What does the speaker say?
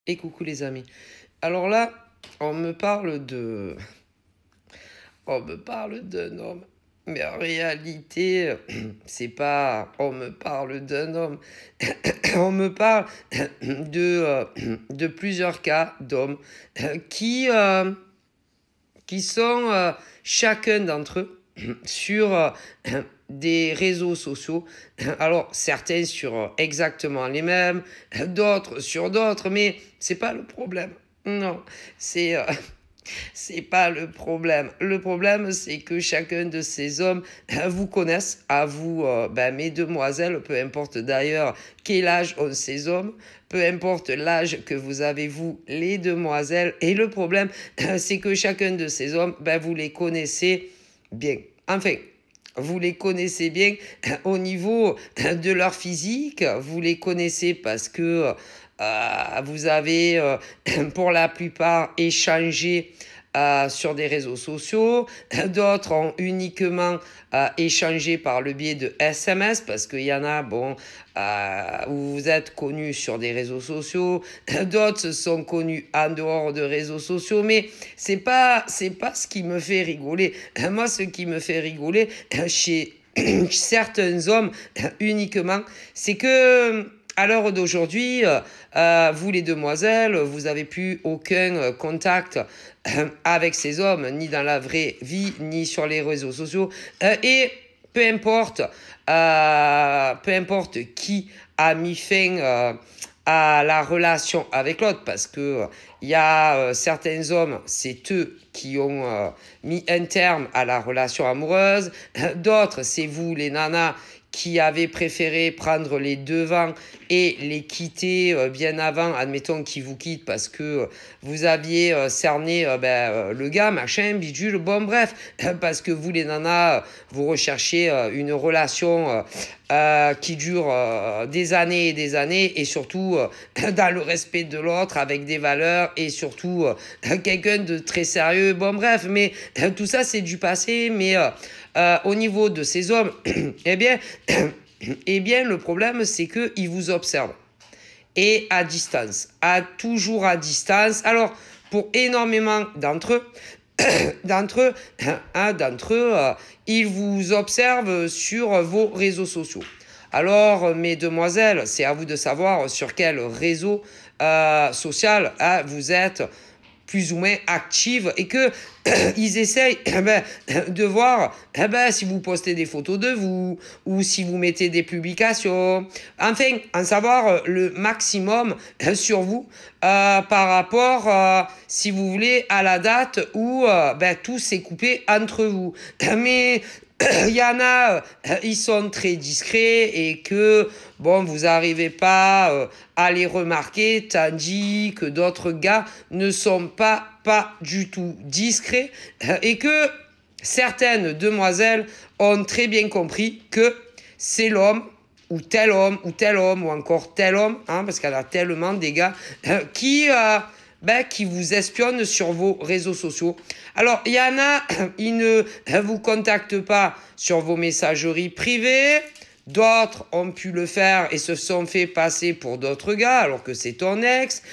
Et coucou les amis. Alors là, on me parle de... On me parle d'un homme. Mais en réalité, c'est pas... On me parle d'un homme. On me parle de plusieurs cas d'hommes qui, qui sont chacun d'entre eux sur des réseaux sociaux. Alors, certains sur exactement les mêmes, d'autres sur d'autres, mais c'est pas le problème. Non, c'est c'est pas le problème. Le problème, c'est que chacun de ces hommes vous connaissent, à vous, mes demoiselles, peu importe d'ailleurs quel âge ont ces hommes, peu importe l'âge que vous avez, vous, les demoiselles. Et le problème, c'est que chacun de ces hommes, vous les connaissez bien. Enfin, vous les connaissez bien au niveau de leur physique, vous les connaissez parce que vous avez pour la plupart échangé sur des réseaux sociaux, d'autres ont uniquement échangé par le biais de SMS parce qu'il y en a, où vous êtes connus sur des réseaux sociaux, d'autres se sont connus en dehors de réseaux sociaux, mais c'est pas ce qui me fait rigoler. Moi, ce qui me fait rigoler chez certains hommes uniquement, c'est que à l'heure d'aujourd'hui, vous les demoiselles, vous n'avez plus aucun contact avec ces hommes, ni dans la vraie vie, ni sur les réseaux sociaux. Et peu importe qui a mis fin à la relation avec l'autre, parce que il y a certains hommes, c'est eux qui ont mis un terme à la relation amoureuse. D'autres, c'est vous, les nanas, qui avez préféré prendre les devants et les quitter bien avant, admettons qu'ils vous quittent parce que vous aviez cerné le gars, machin, bidule, bon bref, parce que vous les nanas, vous recherchez une relation qui dure des années et des années et surtout dans le respect de l'autre avec des valeurs et surtout quelqu'un de très sérieux, bon bref, mais tout ça c'est du passé, mais au niveau de ces hommes, eh bien, le problème, c'est qu'ils vous observent. Et à distance, toujours à distance. Alors, pour énormément d'entre eux, ils vous observent sur vos réseaux sociaux. Alors, mes demoiselles, c'est à vous de savoir sur quel réseau social vous êtes plus ou moins active et que ils essayent de voir si vous postez des photos de vous ou si vous mettez des publications. Enfin, en savoir le maximum sur vous par rapport, si vous voulez, à la date où tout s'est coupé entre vous. Mais il y en a, ils sont très discrets et que, vous n'arrivez pas à les remarquer, tandis que d'autres gars ne sont pas du tout discrets et que certaines demoiselles ont très bien compris que c'est l'homme ou tel homme ou encore tel homme, parce qu'il y en a tellement des gars qui vous espionnent sur vos réseaux sociaux. Alors, il y en a, ils ne vous contactent pas sur vos messageries privées. D'autres ont pu le faire et se sont fait passer pour d'autres gars alors que c'est ton ex.